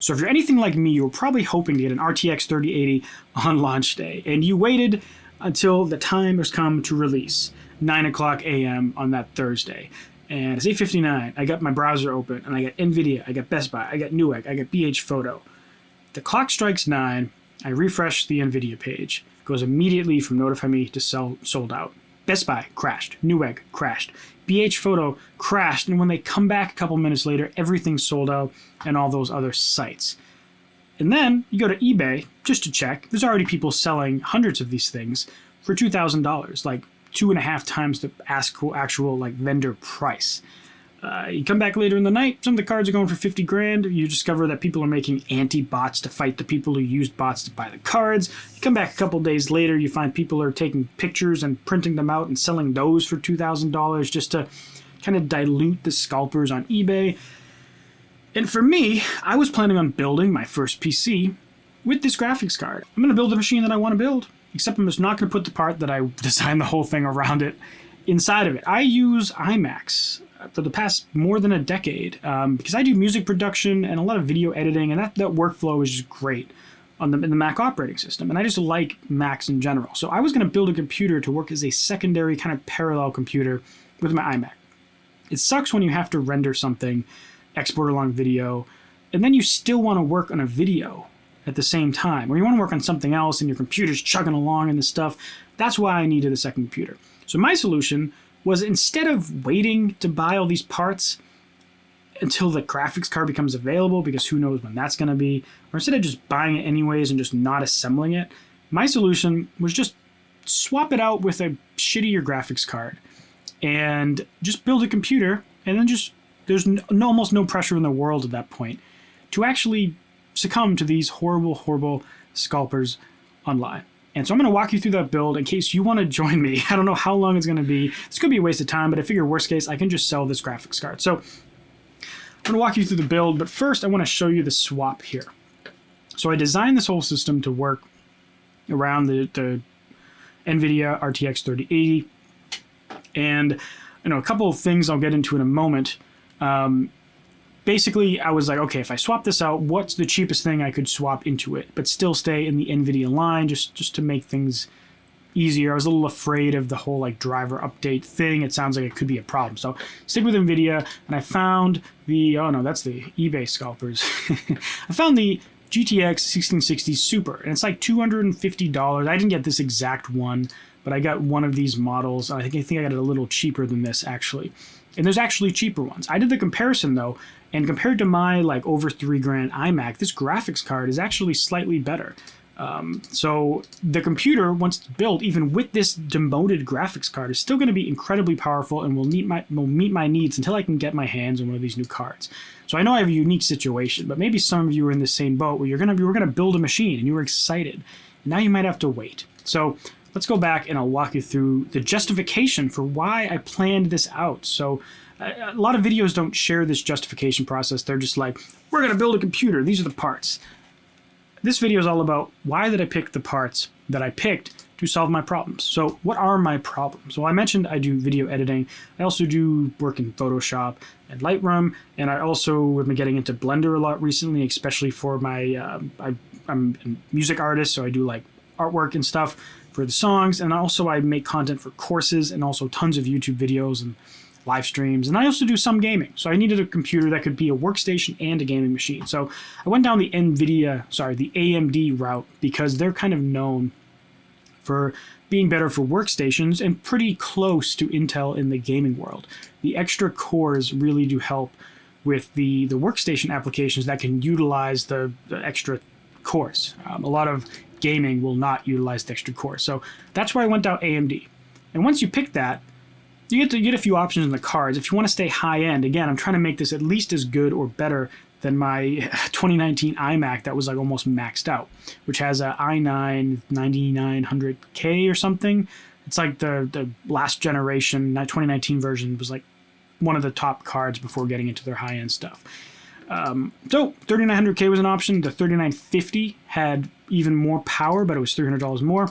So if you're anything like me, you were probably hoping to get an RTX 3080 on launch day, and you waited until the time has come to release, 9 o'clock a.m. on that Thursday. And it's 8:59. I got my browser open, and I got Nvidia, I got Best Buy, I got Newegg, I got BH Photo. The clock strikes 9. I refresh the Nvidia page. It goes immediately from notify me to sold out. Best Buy crashed. Newegg crashed. BH Photo crashed. And when they come back a couple minutes later, everything's sold out and all those other sites. And then you go to eBay just to check. There's already people selling hundreds of these things for $2,000, like 2.5 times the actual like vendor price. You come back later in the night, some of the cards are going for 50 grand. You discover that people are making anti-bots to fight the people who used bots to buy the cards. You come back a couple days later, you find people are taking pictures and printing them out and selling those for $2,000 just to kind of dilute the scalpers on eBay. And for me, I was planning on building my first PC with this graphics card. I'm going to build the machine that I want to build, except I'm just not going to put the part that I designed the whole thing around it inside of it. I use iMacs for the past more than a decade because I do music production and a lot of video editing, and that workflow is just great in the Mac operating system, and I just like Macs in general. So I was going to build a computer to work as a secondary kind of parallel computer with my iMac. It sucks when you have to render something, export along video, and then you still want to work on a video at the same time, or you want to work on something else and your computer's chugging along and this stuff. That's why I needed a second computer. So my solution was, instead of waiting to buy all these parts until the graphics card becomes available, because who knows when that's going to be, or instead of just buying it anyways and just not assembling it, my solution was just swap it out with a shittier graphics card and just build a computer, and then just there's almost no pressure in the world at that point to actually succumb to these horrible scalpers online. And so I'm going to walk you through that build in case you want to join me. I don't know how long it's going to be. This could be a waste of time, but I figure worst case, I can just sell this graphics card. So I'm going to walk you through the build, but first I want to show you the swap here. So I designed this whole system to work around the Nvidia RTX 3080. And a couple of things I'll get into in a moment. Basically, I was like, okay, if I swap this out, what's the cheapest thing I could swap into it, but still stay in the Nvidia line, just to make things easier. I was a little afraid of the whole like driver update thing. It sounds like it could be a problem. So stick with Nvidia, and I found oh no, that's the eBay scalpers. I found the GTX 1660 Super, and it's like $250. I didn't get this exact one, but I got one of these models. I think I got it a little cheaper than this, actually. And there's actually cheaper ones. I did the comparison, though, and compared to my like over $3,000 iMac, this graphics card is actually slightly better. So the computer, once it's built, even with this demoted graphics card, is still going to be incredibly powerful and will meet my needs until I can get my hands on one of these new cards. So I know I have a unique situation, but maybe some of you are in the same boat where you were going to build a machine and you were excited, and now you might have to wait. So let's go back and I'll walk you through the justification for why I planned this out. So a lot of videos don't share this justification process. They're just like, we're going to build a computer. These are the parts. This video is all about why did I pick the parts that I picked to solve my problems. So what are my problems? Well, I mentioned I do video editing. I also do work in Photoshop and Lightroom, and I also have been getting into Blender a lot recently, especially for my, I'm a music artist, so I do like artwork and stuff for the songs, and also I make content for courses and also tons of YouTube videos and live streams, and I also do some gaming. So I needed a computer that could be a workstation and a gaming machine. So I went down the AMD route, because they're kind of known for being better for workstations and pretty close to Intel in the gaming world. The extra cores really do help with the workstation applications that can utilize the extra cores. A lot of gaming will not utilize the extra cores. So that's why I went down AMD. And once you pick that, you get a few options in the cards. If you want to stay high-end, again, I'm trying to make this at least as good or better than my 2019 iMac that was like almost maxed out, which has a i9 9900K or something. It's like the last generation, 2019 version was like one of the top cards before getting into their high-end stuff. So 3900K was an option. The 3950 had even more power, but it was $300 more.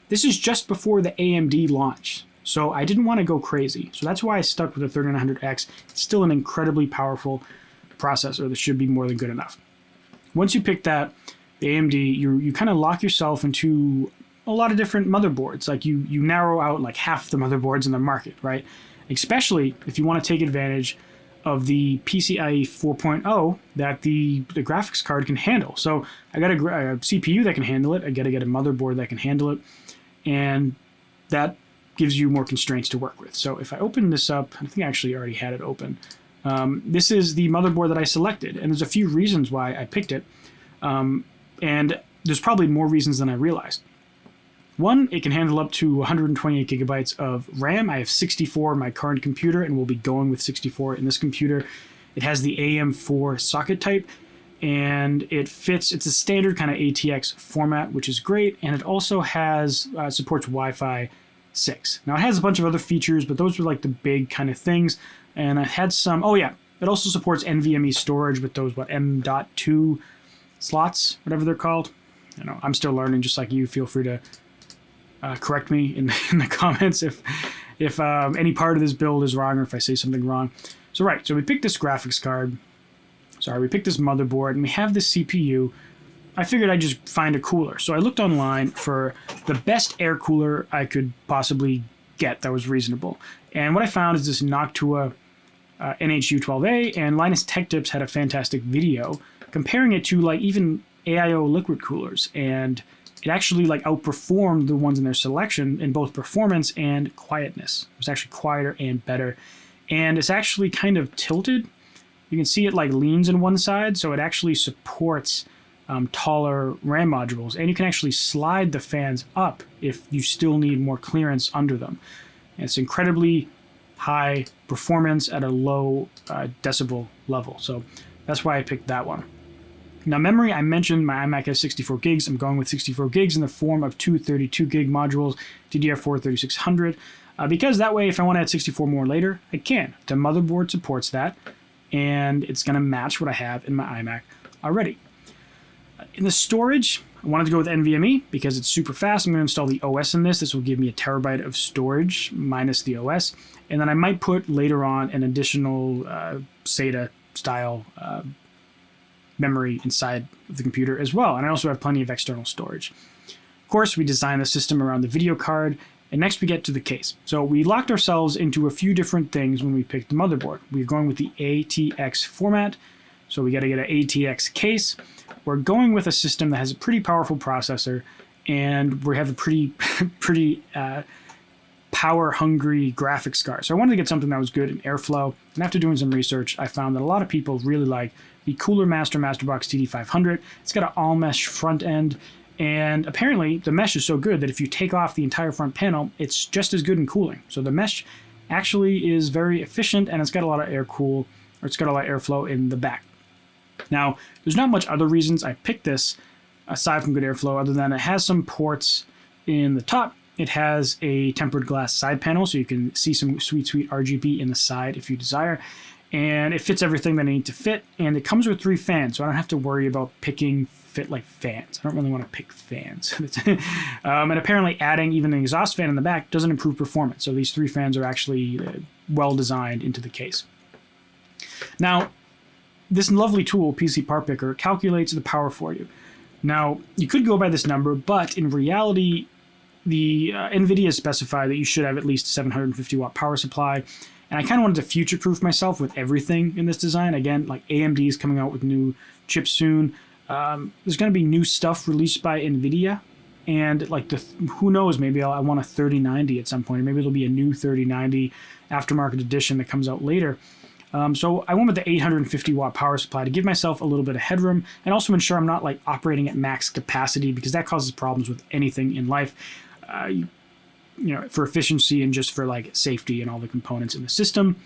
This is just before the AMD launch. So I didn't want to go crazy. So that's why I stuck with the 3900X. It's still an incredibly powerful processor that should be more than good enough. once you pick that, the AMD, you kind of lock yourself into a lot of different motherboards. Like you narrow out like half the motherboards in the market, right? Especially if you want to take advantage of the PCIe 4.0 that the graphics card can handle. So I got a CPU that can handle it. I got to get a motherboard that can handle it. And that gives you more constraints to work with. So if I open this up, I think I actually already had it open. This is the motherboard that I selected. And there's a few reasons why I picked it. And there's probably more reasons than I realized. One, it can handle up to 128 gigabytes of RAM. I have 64 in my current computer and will be going with 64 in this computer. It has the AM4 socket type, and it's a standard kind of RTX format, which is great. And it also has supports Wi-Fi 6. Now it has a bunch of other features, but those were like the big kind of things. And I had some, it also supports NVMe storage with those, M.2 slots, whatever they're called. You know, I'm still learning, just like you. Feel free to correct me in the comments if any part of this build is wrong or if I say something wrong. So we picked this graphics card. We picked this motherboard, and we have this CPU. I figured I'd just find a cooler. So I looked online for the best air cooler I could possibly get that was reasonable. And what I found is this Noctua NHU12A, and Linus Tech Tips had a fantastic video comparing it to like even AIO liquid coolers, and it actually like outperformed the ones in their selection in both performance and quietness. It was actually quieter and better. And it's actually kind of tilted. You can see it like leans in one side, so it actually supports taller RAM modules. And you can actually slide the fans up if you still need more clearance under them. And it's incredibly high performance at a low decibel level. So that's why I picked that one. Now, memory, I mentioned my iMac has 64 gigs. I'm going with 64 gigs in the form of two 32 gig modules, DDR4 3600, because that way, if I want to add 64 more later, I can. The motherboard supports that, and it's going to match what I have in my iMac already. In the storage, I wanted to go with NVMe because it's super fast. I'm going to install the OS in this. This will give me a terabyte of storage minus the OS, and then I might put later on an additional SATA style memory inside of the computer as well. And I also have plenty of external storage. Of course, we designed the system around the video card, and next we get to the case. So we locked ourselves into a few different things when we picked the motherboard. We're going with the ATX format, so we got to get an ATX case. We're going with a system that has a pretty powerful processor, and we have a pretty power-hungry graphics card. So I wanted to get something that was good in airflow, and after doing some research, I found that a lot of people really like the Cooler Master Masterbox TD500. It's got an all-mesh front end, and apparently the mesh is so good that if you take off the entire front panel, it's just as good in cooling. So the mesh actually is very efficient, and it's got a lot of airflow in the back. Now, there's not much other reasons I picked this aside from good airflow, other than it has some ports in the top. It has a tempered glass side panel, so you can see some sweet RGB in the side if you desire. And it fits everything that I need to fit, and it comes with 3 fans, so I don't have to worry about picking fit like fans. I don't really want to pick fans. And apparently adding even an exhaust fan in the back doesn't improve performance, so these 3 fans are actually well designed into the case. Now, this lovely tool, PC Part Picker, calculates the power for you. Now, you could go by this number, but in reality, the Nvidia specified that you should have at least a 750 watt power supply. And I kind of wanted to future-proof myself with everything in this design. Again, like AMD is coming out with new chips soon. There's going to be new stuff released by Nvidia. And like who knows, maybe I want a 3090 at some point. Or maybe it'll be a new 3090 aftermarket edition that comes out later. So I went with the 850 watt power supply to give myself a little bit of headroom and also ensure I'm not like operating at max capacity, because that causes problems with anything in life. For efficiency and just for like safety and all the components in the system.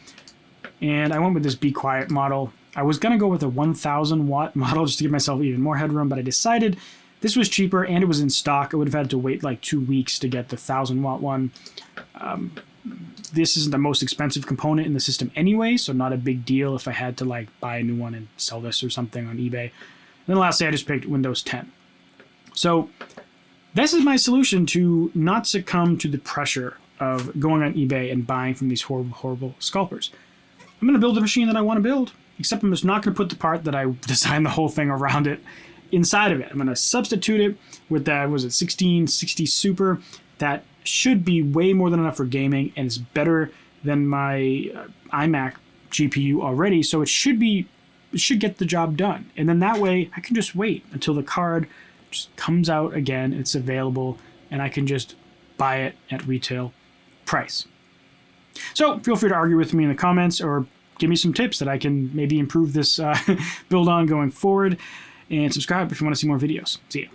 And I went with this Be Quiet model. I was going to go with a 1000 watt model just to give myself even more headroom, but I decided this was cheaper and it was in stock. I would have had to wait like 2 weeks to get the 1000 watt one. This isn't the most expensive component in the system anyway, so not a big deal if I had to like buy a new one and sell this or something on eBay. And then lastly, I just picked Windows 10. So this is my solution to not succumb to the pressure of going on eBay and buying from these horrible scalpers. I'm going to build the machine that I want to build, except I'm just not going to put the part that I designed the whole thing around it inside of it. I'm going to substitute it with that, was it 1660 Super? That should be way more than enough for gaming, and it's better than my iMac GPU already, so it should get the job done. And then that way I can just wait until the card just comes out again, it's available, and I can just buy it at retail price. So feel free to argue with me in the comments or give me some tips that I can maybe improve this build on going forward, and subscribe if you want to see more videos. See ya.